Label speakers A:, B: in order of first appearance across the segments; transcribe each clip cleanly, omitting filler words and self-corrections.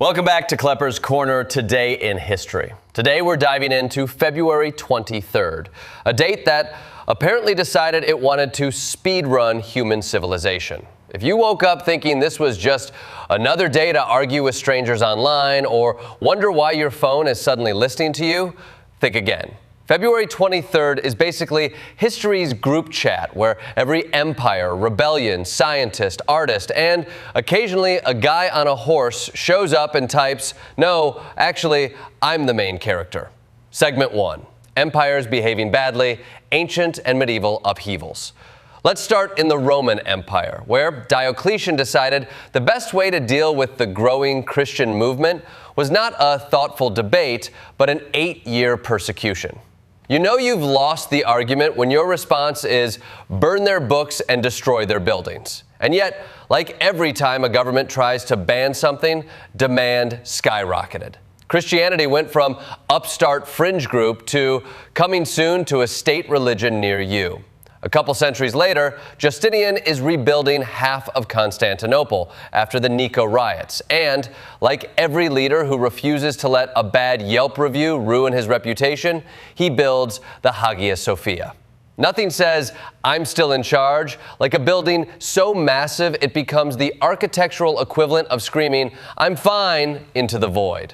A: Welcome back to Klepper's Corner, Today in History. Today we're diving into February 23rd, a date that apparently decided it wanted to speedrun human civilization. If you woke up thinking this was just another day to argue with strangers online or wonder why your phone is suddenly listening to you, think again. February 23rd is basically history's group chat where every empire, rebellion, scientist, artist, and occasionally a guy on a horse shows up and types, "No, actually, I'm the main character." Segment 1. Empires behaving badly, ancient and medieval upheavals. Let's start in the Roman Empire, where Diocletian decided the best way to deal with the growing Christian movement was not a thoughtful debate, but an 8-year persecution. You know you've lost the argument when your response is burn their books and destroy their buildings. And yet, like every time a government tries to ban something, demand skyrocketed. Christianity went from upstart fringe group to coming soon to a state religion near you. A couple centuries later, Justinian is rebuilding half of Constantinople after the Nico riots. And, like every leader who refuses to let a bad Yelp review ruin his reputation, he builds the Hagia Sophia. Nothing says, "I'm still in charge," like a building so massive it becomes the architectural equivalent of screaming, "I'm fine," into the void.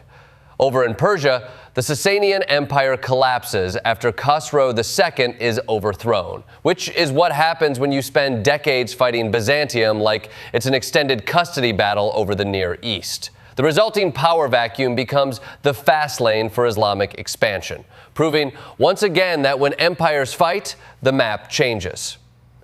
A: Over in Persia, the Sasanian Empire collapses after Khosrow II is overthrown, which is what happens when you spend decades fighting Byzantium like it's an extended custody battle over the Near East. The resulting power vacuum becomes the fast lane for Islamic expansion, proving once again that when empires fight, the map changes.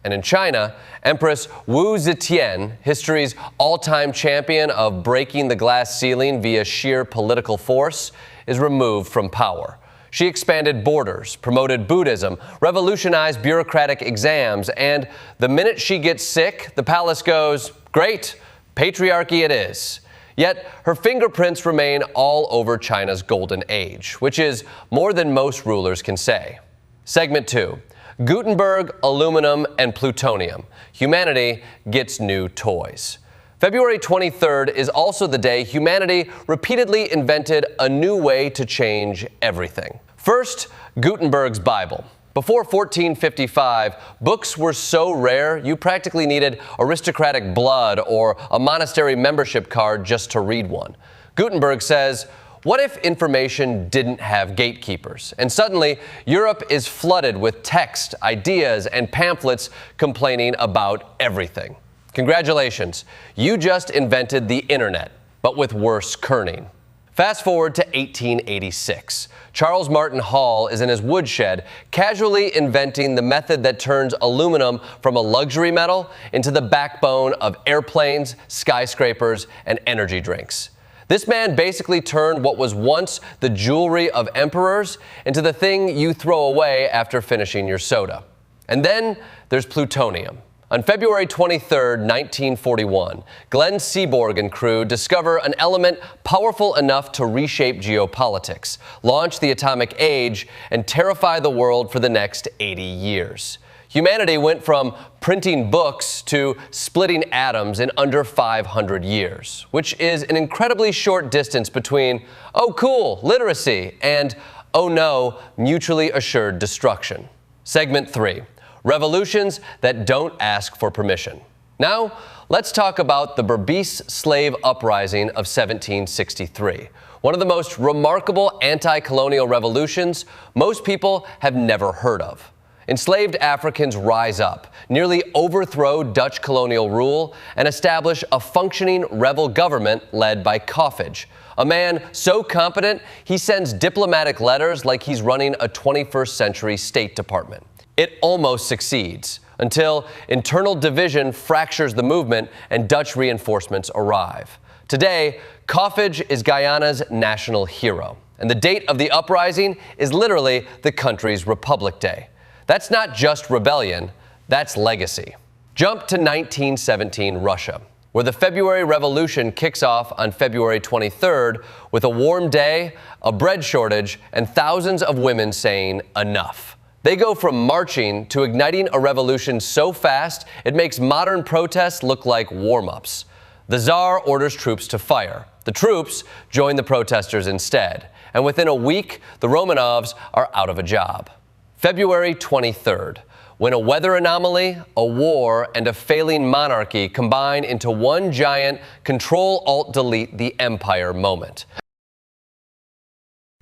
A: And in China, Empress Wu Zetian, history's all-time champion of breaking the glass ceiling via sheer political force, is removed from power. She expanded borders, promoted Buddhism, revolutionized bureaucratic exams, and the minute she gets sick, the palace goes, "Great, patriarchy it is." Yet her fingerprints remain all over China's golden age, which is more than most rulers can say. Segment 2. Gutenberg, aluminum, and plutonium. Humanity gets new toys. February 23rd is also the day humanity repeatedly invented a new way to change everything. First, Gutenberg's Bible. Before 1455, books were so rare you practically needed aristocratic blood or a monastery membership card just to read one. Gutenberg says, "What if information didn't have gatekeepers?" And suddenly, Europe is flooded with text, ideas, and pamphlets complaining about everything. Congratulations, you just invented the internet, but with worse kerning. Fast forward to 1886. Charles Martin Hall is in his woodshed, casually inventing the method that turns aluminum from a luxury metal into the backbone of airplanes, skyscrapers, and energy drinks. This man basically turned what was once the jewelry of emperors into the thing you throw away after finishing your soda. And then there's plutonium. On February 23, 1941, Glenn Seaborg and crew discover an element powerful enough to reshape geopolitics, launch the atomic age, and terrify the world for the next 80 years. Humanity went from printing books to splitting atoms in under 500 years, which is an incredibly short distance between, "Oh cool, literacy," and, "Oh no, mutually assured destruction." Segment 3. Revolutions that don't ask for permission. Now, let's talk about the Berbice slave uprising of 1763. One of the most remarkable anti-colonial revolutions most people have never heard of. Enslaved Africans rise up, nearly overthrow Dutch colonial rule, and establish a functioning rebel government led by Carthage, a man so competent he sends diplomatic letters like he's running a 21st century State Department. It almost succeeds, until internal division fractures the movement and Dutch reinforcements arrive. Today, Carthage is Guyana's national hero, and the date of the uprising is literally the country's Republic Day. That's not just rebellion, that's legacy. Jump to 1917 Russia, where the February Revolution kicks off on February 23rd with a warm day, a bread shortage, and thousands of women saying enough. They go from marching to igniting a revolution so fast it makes modern protests look like warm-ups. The Tsar orders troops to fire, The troops join the protesters instead, and within a week, the Romanovs are out of a job. February 23rd, when a weather anomaly, a war, and a failing monarchy combine into one giant Control-Alt-Delete the empire moment.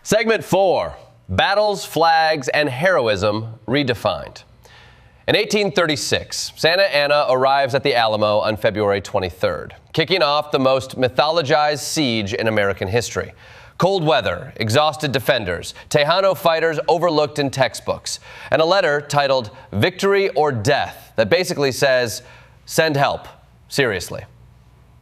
A: Segment 4, Battles, Flags, and Heroism Redefined. In 1836, Santa Anna arrives at the Alamo on February 23rd, kicking off the most mythologized siege in American history. Cold weather, exhausted defenders, Tejano fighters overlooked in textbooks, and a letter titled Victory or Death that basically says, send help, seriously.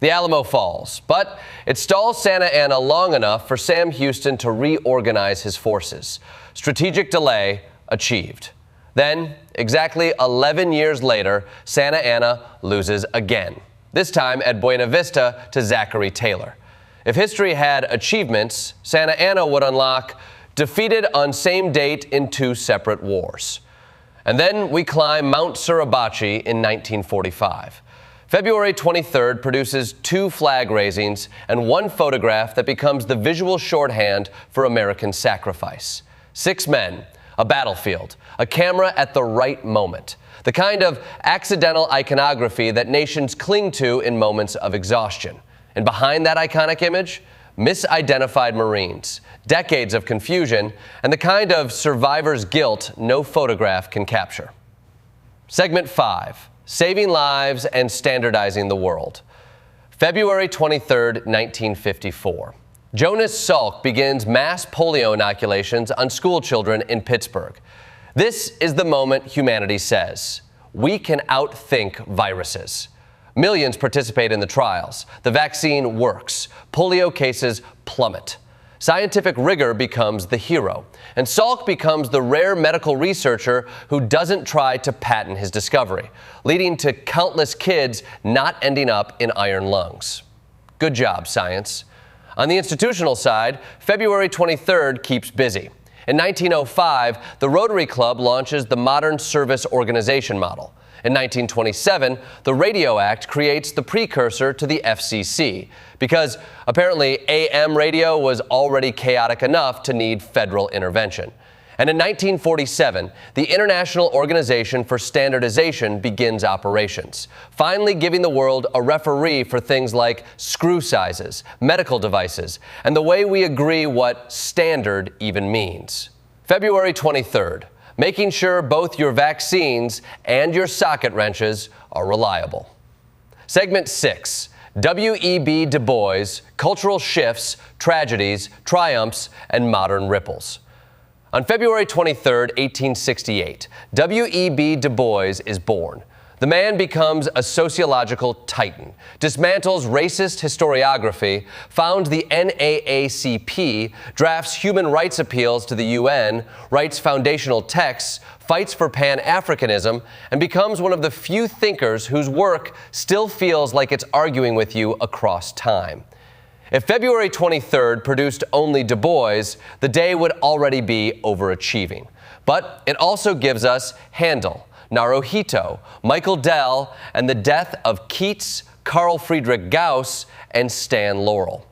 A: The Alamo falls, but it stalls Santa Anna long enough for Sam Houston to reorganize his forces. Strategic delay achieved. Then, exactly 11 years later, Santa Anna loses again, this time at Buena Vista to Zachary Taylor. If history had achievements, Santa Anna would unlock defeated on same date in 2 separate wars. And then we climb Mount Suribachi in 1945. February 23rd produces 2 flag raisings and 1 photograph that becomes the visual shorthand for American sacrifice. 6 men, a battlefield, a camera at the right moment, the kind of accidental iconography that nations cling to in moments of exhaustion. And behind that iconic image, misidentified Marines, decades of confusion, and the kind of survivor's guilt no photograph can capture. Segment 5, Saving Lives and Standardizing the World. February 23rd, 1954. Jonas Salk begins mass polio inoculations on school children in Pittsburgh. This is the moment humanity says, we can outthink viruses. Millions participate in the trials. The vaccine works. Polio cases plummet. Scientific rigor becomes the hero, and Salk becomes the rare medical researcher who doesn't try to patent his discovery, leading to countless kids not ending up in iron lungs. Good job, science. On the institutional side, February 23rd keeps busy. In 1905, the Rotary Club launches the modern service organization model. In 1927, the Radio Act creates the precursor to the FCC, because apparently AM radio was already chaotic enough to need federal intervention. And in 1947, the International Organization for Standardization begins operations, finally giving the world a referee for things like screw sizes, medical devices, and the way we agree what standard even means. February 23rd, making sure both your vaccines and your socket wrenches are reliable. Segment 6, W.E.B. Du Bois, Cultural Shifts, Tragedies, Triumphs, and Modern Ripples. On February 23, 1868, W.E.B. Du Bois is born. The man becomes a sociological titan, dismantles racist historiography, founds the NAACP, drafts human rights appeals to the UN, writes foundational texts, fights for Pan-Africanism, and becomes one of the few thinkers whose work still feels like it's arguing with you across time. If February 23rd produced only Du Bois, the day would already be overachieving. But it also gives us Handel, Naruhito, Michael Dell, and the death of Keats, Carl Friedrich Gauss, and Stan Laurel.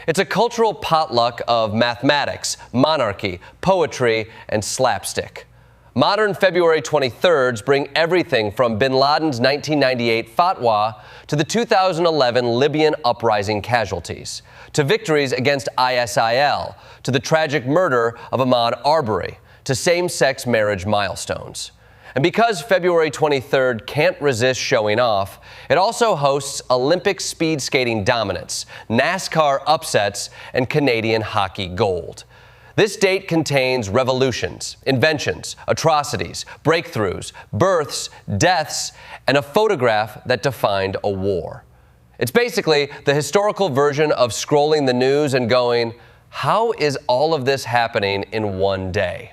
A: It's a cultural potluck of mathematics, monarchy, poetry, and slapstick. Modern February 23rds bring everything from bin Laden's 1998 fatwa to the 2011 Libyan uprising casualties, to victories against ISIL, to the tragic murder of Ahmaud Arbery, to same-sex marriage milestones. And because February 23rd can't resist showing off, it also hosts Olympic speed skating dominance, NASCAR upsets, and Canadian hockey gold. This date contains revolutions, inventions, atrocities, breakthroughs, births, deaths, and a photograph that defined a war. It's basically the historical version of scrolling the news and going, how is all of this happening in one day?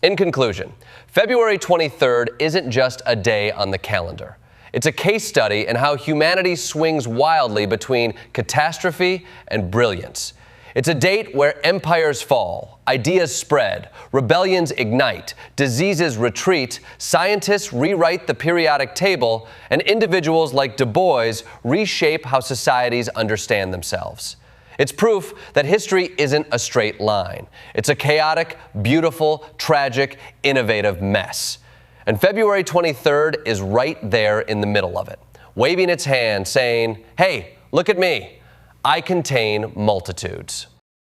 A: In conclusion, February 23rd isn't just a day on the calendar. It's a case study in how humanity swings wildly between catastrophe and brilliance. It's a date where empires fall, ideas spread, rebellions ignite, diseases retreat, scientists rewrite the periodic table, and individuals like Du Bois reshape how societies understand themselves. It's proof that history isn't a straight line. It's a chaotic, beautiful, tragic, innovative mess. And February 23rd is right there in the middle of it, waving its hand, saying, "Hey, look at me. I contain multitudes."